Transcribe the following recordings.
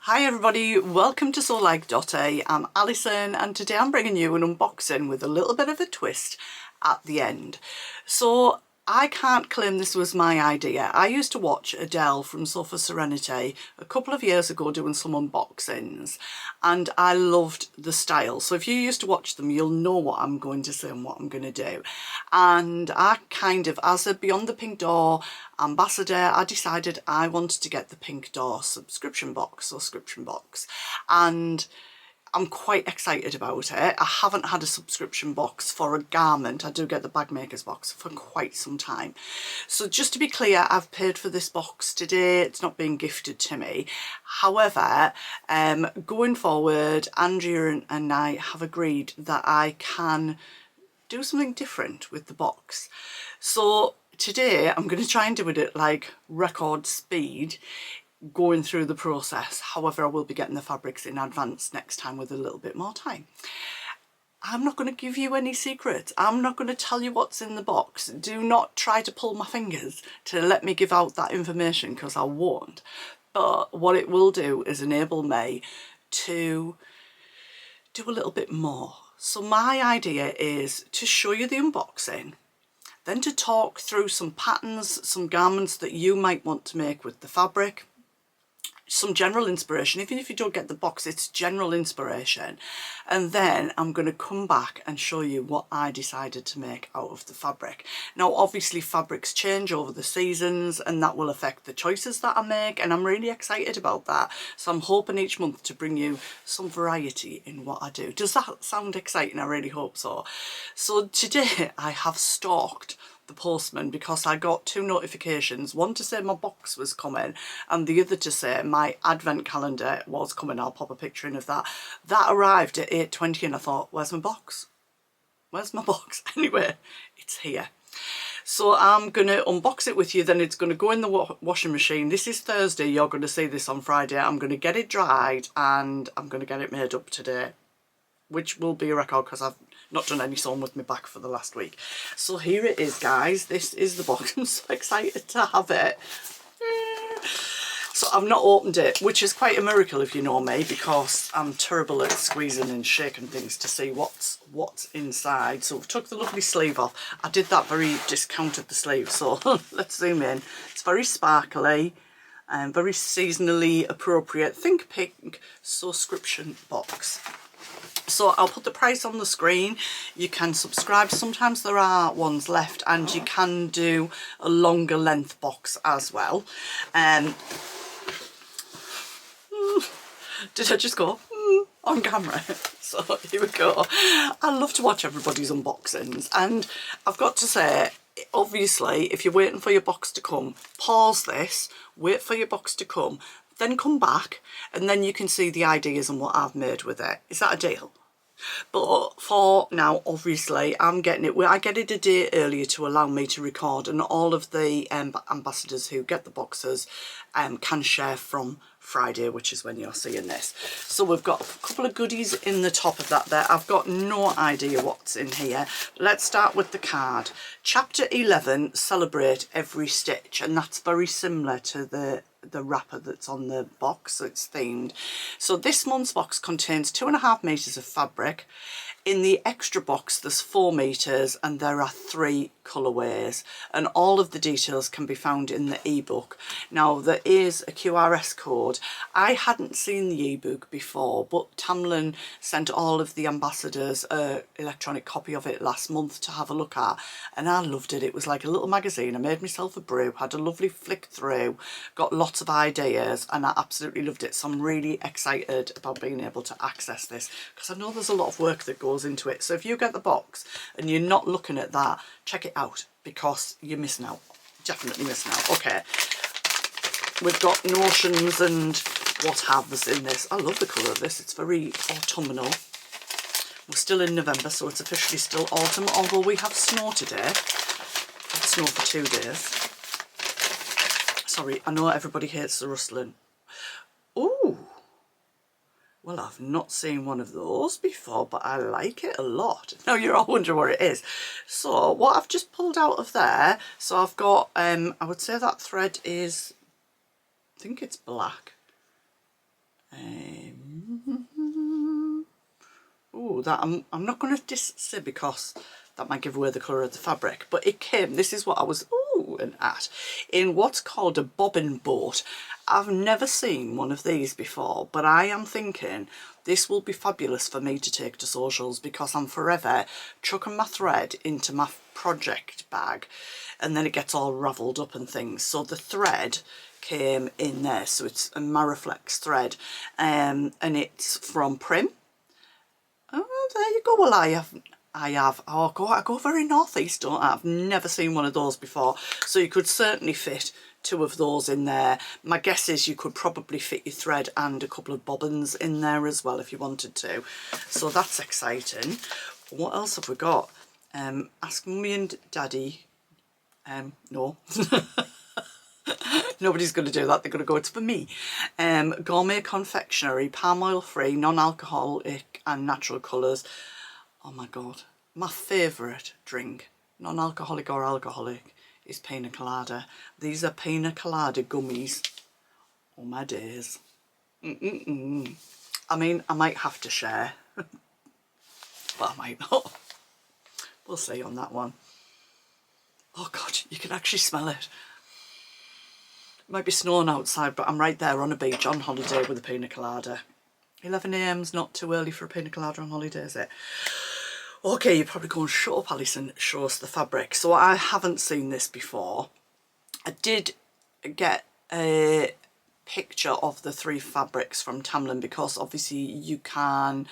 Hi everybody, welcome to SewLike.a. I'm Alison and today I'm bringing you an unboxing with a little bit of a twist at the end. So I can't claim this was my idea. I used to watch Adele from Sofa Serenity a couple of years ago doing some unboxings and I loved the style. So if you used to watch them, you'll know what I'm going to say and what I'm going to do. And I kind of, as a Beyond the Pink Door ambassador, I decided I wanted to get the Pink Door subscription box, and I'm quite excited about it. I haven't had a subscription box for a garment. I do get the bag maker's box for quite some time. So just to be clear, I've paid for this box today. It's not being gifted to me. However, going forward, Andrea and I have agreed that I can do something different with the box. So today I'm going to try and do it at like record speed, going through the process. However, I will be getting the fabrics in advance next time with a little bit more time. I'm not going to give you any secrets. I'm not going to tell you what's in the box. Do not try to pull my fingers to let me give out that information because I won't. But what it will do is enable me to do a little bit more. So my idea is to show you the unboxing, then to talk through some patterns, some garments that you might want to make with the fabric, some general inspiration. Even if you don't get the box, it's general inspiration. And then I'm going to come back and show you what I decided to make out of the fabric. Now obviously fabrics change over the seasons and that will affect the choices that I make, and I'm really excited about that. So I'm hoping each month to bring you some variety in what I do. Does that sound exciting? I really hope so. So today I have stalked the postman because I got two notifications, one to say my box was coming and the other to say my advent calendar was coming. I'll pop a picture in of that. That arrived at 8:20 and I thought, where's my box? Where's my box? Anyway, it's here. So I'm going to unbox it with you, then it's going to go in the washing machine. This is Thursday, you're going to see this on Friday. I'm going to get it dried and I'm going to get it made up today, which will be a record because I've not done any sewing with my back for the last week. So here it is, guys. This is the box. I'm so excited to have it. So I've not opened it, which is quite a miracle if you know me, because I'm terrible at squeezing and shaking things to see what's inside. So I've took the lovely sleeve off. I did that very discounted, the sleeve. So let's zoom in. It's very sparkly and very seasonally appropriate. Think pink Sewscription box. So I'll put the price on the screen. You can subscribe. Sometimes there are ones left and you can do a longer length box as well. Did I just go on camera? So here we go. I love to watch everybody's unboxings, and I've got to say, obviously if you're waiting for your box to come, pause this, wait for your box to come, then come back and then you can see the ideas and what I've made with it. Is that a deal? But for now, obviously I'm getting it, I get it a day earlier to allow me to record, and all of the ambassadors who get the boxes can share from Friday, which is when you're seeing this. So we've got a couple of goodies in the top of that there. I've got no idea what's in here. Let's start with the card. Chapter 11, Celebrate Every Stitch, and that's very similar to the wrapper that's on the box, so it's themed. So this month's box contains 2.5 meters of fabric. In the extra box there's 4 meters and there are 3 colourways, and all of the details can be found in the ebook. Now there is a QRS code. I hadn't seen the ebook before, but Tamlin sent all of the ambassadors an electronic copy of it last month to have a look at, and I loved it. It was like a little magazine. I made myself a brew, had a lovely flick through, got lots of ideas, and I absolutely loved it. So I'm really excited about being able to access this because I know there's a lot of work that goes into it. So if you get the box and you're not looking at that, check it out because you're missing out. Definitely missing out. Okay, we've got notions and what haves in this. I love the colour of this. It's very autumnal. We're still in November, so it's officially still autumn, although we have snow today. Had snow for 2 days. Sorry, I know everybody hates the rustling. Ooh. Well, I've not seen one of those before, but I like it a lot. Now you're all wondering what it is. So what I've just pulled out of there, so I've got, I would say that thread is, I think it's black. Oh, that I'm not going to say because that might give away the colour of the fabric, but it came, this is what I was at, in what's called a bobbin boat. I've never seen one of these before, but I am thinking this will be fabulous for me to take to socials, because I'm forever chucking my thread into my project bag and then it gets all ravelled up and things. So the thread came in there, so it's a Mariflex thread, and it's from Prim. Oh, there you go. Well, I have. Oh, I go very northeast, don't I? I've never seen one of those before. So you could certainly fit 2 of those in there. My guess is you could probably fit your thread and a couple of bobbins in there as well if you wanted to. So that's exciting. What else have we got? Ask Mummy and Daddy. No. Nobody's going to do that. They're going to go, it's for me. Gourmet confectionery, palm oil free, non-alcoholic and natural colours. Oh my God. My favourite drink, non-alcoholic or alcoholic, is pina colada. These are pina colada gummies. Oh my days. I mean, I might have to share. But I might not. We'll see on that one. Oh God, you can actually smell it. It might be snowing outside, but I'm right there on a beach on holiday with a pina colada. 11 AM's not too early for a pina colada on holiday, is it? Okay, you're probably going, shut up, Alison, show us the fabric. So I haven't seen this before. I did get a picture of the 3 fabrics from Tamlin, because obviously you can,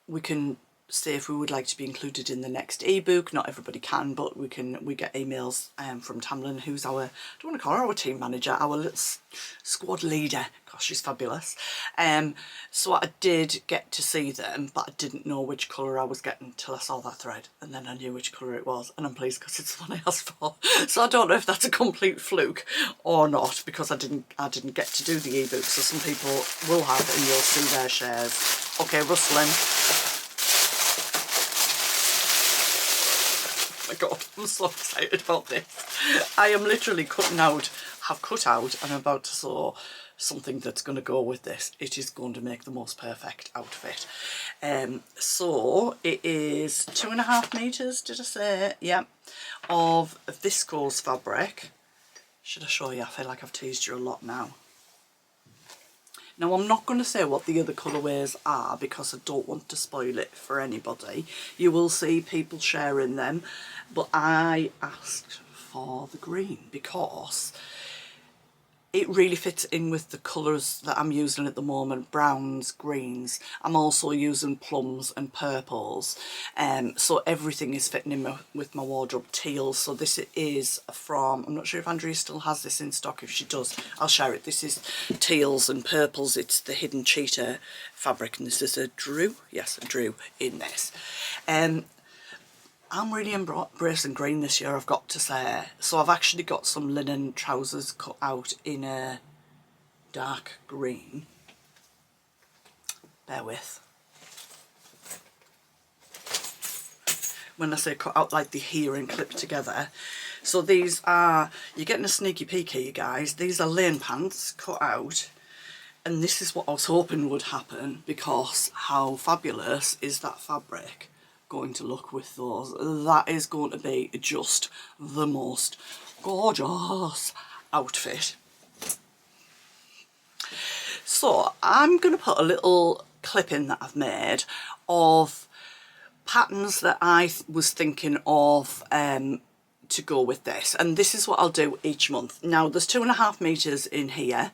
we can say if we would like to be included in the next ebook. Not everybody can, but we get emails from Tamlin, who's our, I don't want to call her our team manager, our little squad leader. Gosh, she's fabulous. So I did get to see them, but I didn't know which colour I was getting till I saw that thread, and then I knew which colour it was, and I'm pleased because it's the one I asked for. So I don't know if that's a complete fluke or not, because I didn't get to do the ebook, so some people will have, and you'll see their shares. Okay, rustling. Oh my God, I'm so excited about this. I am literally have cut out and I'm about to sew something that's going to go with this. It is going to make the most perfect outfit. So it is 2.5 meters, did I say? Yeah, of viscose fabric. Should I show you? I feel like I've teased you a lot now. Now, I'm not going to say what the other colourways are because I don't want to spoil it for anybody. You will see people sharing them, but I asked for the green because it really fits in with the colours that I'm using at the moment, browns, greens. I'm also using plums and purples. So everything is fitting in with my wardrobe. Teals, so this is from, I'm not sure if Andrea still has this in stock. If she does, I'll share it. This is teals and purples. It's the Hidden Cheetah fabric, and this is a Drew. Yes, a Drew in this. I'm really embracing green this year, I've got to say. So I've actually got some linen trousers cut out in a dark green. Bear with. When I say cut out, like they're here and clipped together. So these are, you're getting a sneaky peek here, you guys. These are lane pants cut out. And this is what I was hoping would happen, because how fabulous is that fabric going to look with those? That is going to be just the most gorgeous outfit. So I'm going to put a little clip in that I've made of patterns that I was thinking of to go with this, and this is what I'll do each month. Now there's 2.5 meters in here.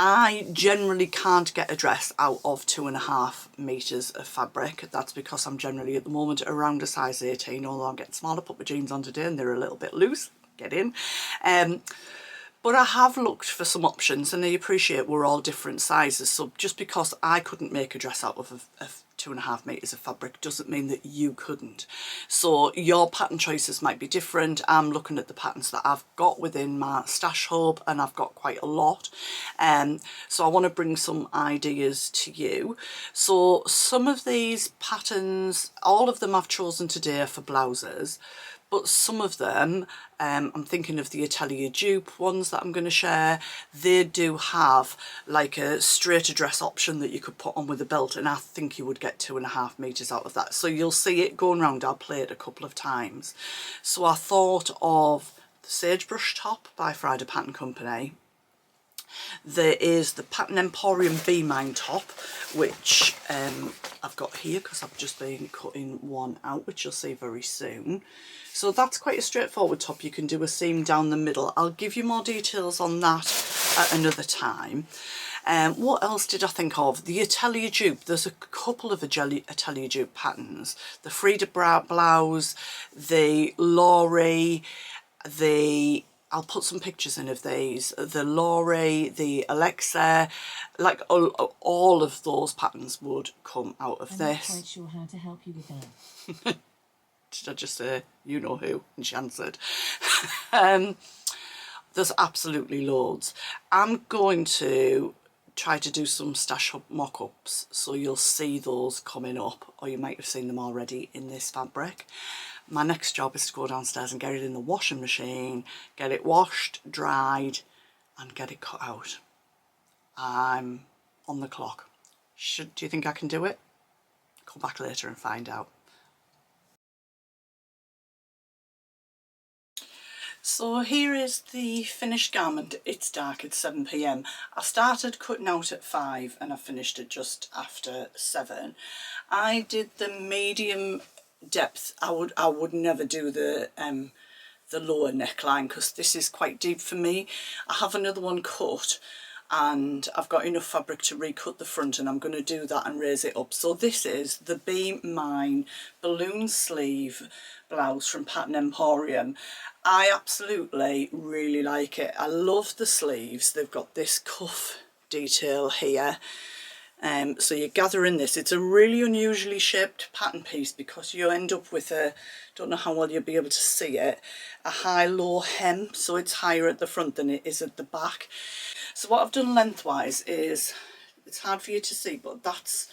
I generally can't get a dress out of 2.5 meters of fabric. That's because I'm generally at the moment around a size 18, although I'm getting smaller. Put my jeans on today and they're a little bit loose. Get in. But I have looked for some options, and I appreciate we're all different sizes. So just because I couldn't make a dress out of 2.5 meters of fabric doesn't mean that you couldn't. So your pattern choices might be different. I'm looking at the patterns that I've got within my stash hub, and I've got quite a lot. So I want to bring some ideas to you. So some of these patterns, all of them I've chosen today are for blouses. but some of them, I'm thinking of the Atelier dupe ones that I'm going to share, they do have like a straight address option that you could put on with a belt, and I think you would get 2.5 meters out of that. So you'll see it going round. I'll play it a couple of times. So I thought of the Sagebrush top by Friday Pattern Company. There is the Pattern Emporium Bee Mine top, which I've got here because I've just been cutting one out, which you'll see very soon. So that's quite a straightforward top. You can do a seam down the middle. I'll give you more details on that at another time. What else did I think of? The Atelier dupe. There's a couple of Atelier dupe patterns. The Frida blouse, the Laurie, I'll put some pictures in of these, the Laurie, the Alexa, like all of those patterns would come out of this. I'm not quite sure how to help you with that. Did I just say, you know who? And she answered. There's absolutely loads. I'm going to try to do some Stash Hub mock-ups, so you'll see those coming up, or you might have seen them already in this fabric. My next job is to go downstairs and get it in the washing machine, get it washed, dried, and get it cut out. I'm on the clock. Do you think I can do it? Come back later and find out. So here is the finished garment. It's dark, it's 7 p.m. I started cutting out at 5 and I finished it just after 7. I did the medium depth. I would never do the lower neckline because this is quite deep for me. I have another one cut and I've got enough fabric to recut the front, and I'm going to do that and raise it up. So this is the Bee Mine balloon sleeve blouse from Pattern Emporium. I absolutely really like it. I love the sleeves. They've got this cuff detail here. So you gather in this. It's a really unusually shaped pattern piece because you end up with a, don't know how well you'll be able to see it, a high-low hem. So it's higher at the front than it is at the back. So what I've done lengthwise is, it's hard for you to see, but that's,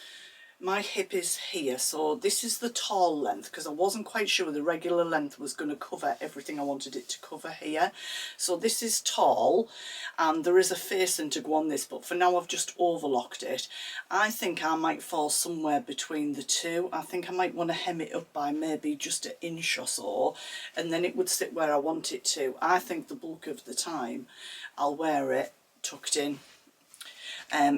my hip is here. So this is the tall length because I wasn't quite sure the regular length was going to cover everything I wanted it to cover here. So this is tall and there is a facing to go on this, but for now I've just overlocked it. I think I might fall somewhere between the two. I think I might want to hem it up by maybe just an inch or so, and then it would sit where I want it to. I think the bulk of the time I'll wear it tucked in.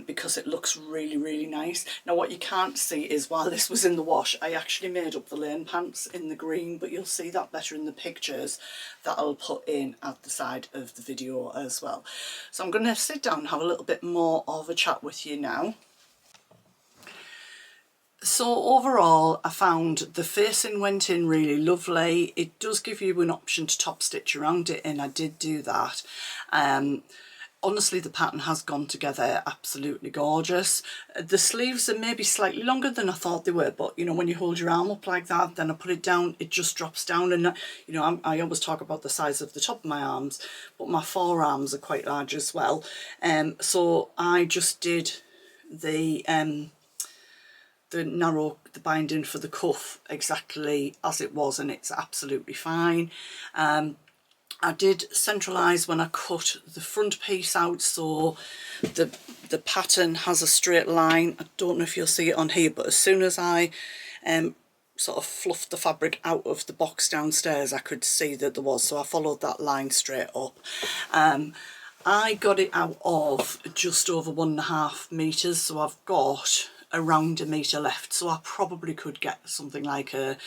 Because it looks really, really nice. Now what you can't see is while this was in the wash, I actually made up the lane pants in the green, but you'll see that better in the pictures that I'll put in at the side of the video as well. So I'm going to sit down and have a little bit more of a chat with you now. So overall, I found the facing went in really lovely. It does give you an option to top stitch around it, and I did do that. Honestly, the pattern has gone together absolutely gorgeous. The sleeves are maybe slightly longer than I thought they were, but you know, when you hold your arm up like that, then I put it down, it just drops down. And you know, I always talk about the size of the top of my arms, but my forearms are quite large as well. So I just did the binding for the cuff exactly as it was, and it's absolutely fine. I did centralise when I cut the front piece out, so the pattern has a straight line. I don't know if you'll see it on here, but as soon as I sort of fluffed the fabric out of the box downstairs, I could see that there was, so I followed that line straight up. I got it out of just over 1.5 meters, so I've got around 1 meter left, so I probably could get something like a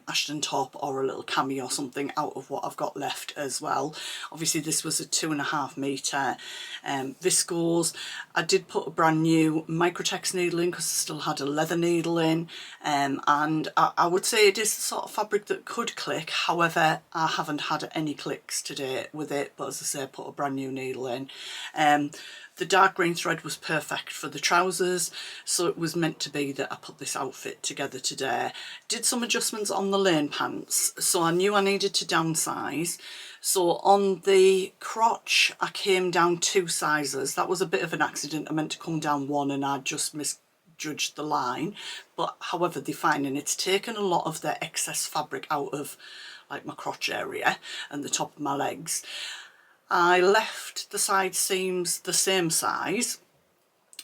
Ashton top or a little cami or something out of what I've got left as well. Obviously this was a 2.5 meter viscose. I did put a brand new Microtex needle in because I still had a leather needle in, and I would say it is the sort of fabric that could click. However, I haven't had any clicks today with it, but as I say, I put a brand new needle in. The dark green thread was perfect for the trousers, so it was meant to be that I put this outfit together today. Did some adjustments on the lane pants, so I knew I needed to downsize. So on the crotch, I came down 2 sizes. That was a bit of an accident. I meant to come down 1 and I just misjudged the line. But however, they're fine, and it's taken a lot of the excess fabric out of like my crotch area and the top of my legs. I left the side seams the same size,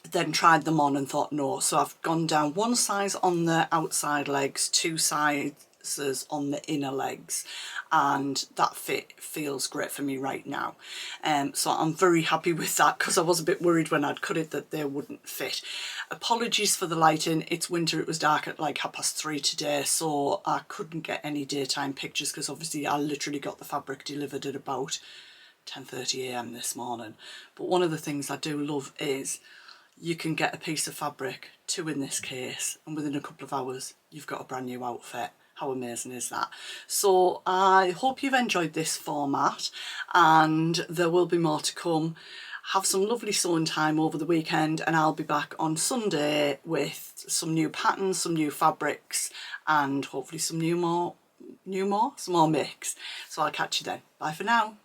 then tried them on and thought no, so I've gone down one size on the outside legs, 2 sizes on the inner legs, and that fit feels great for me right now. So I'm very happy with that, because I was a bit worried when I'd cut it that they wouldn't fit. Apologies for the lighting, it's winter, it was dark at like 3:30 today, so I couldn't get any daytime pictures, because obviously I literally got the fabric delivered at about 10:30 a.m. this morning. But one of the things I do love is you can get a piece of fabric, 2 in this case, and within a couple of hours you've got a brand new outfit. How amazing is that? So I hope you've enjoyed this format, and there will be more to come. Have some lovely sewing time over the weekend, and I'll be back on Sunday with some new patterns, some new fabrics, and hopefully some more mix. So I'll catch you then. Bye for now.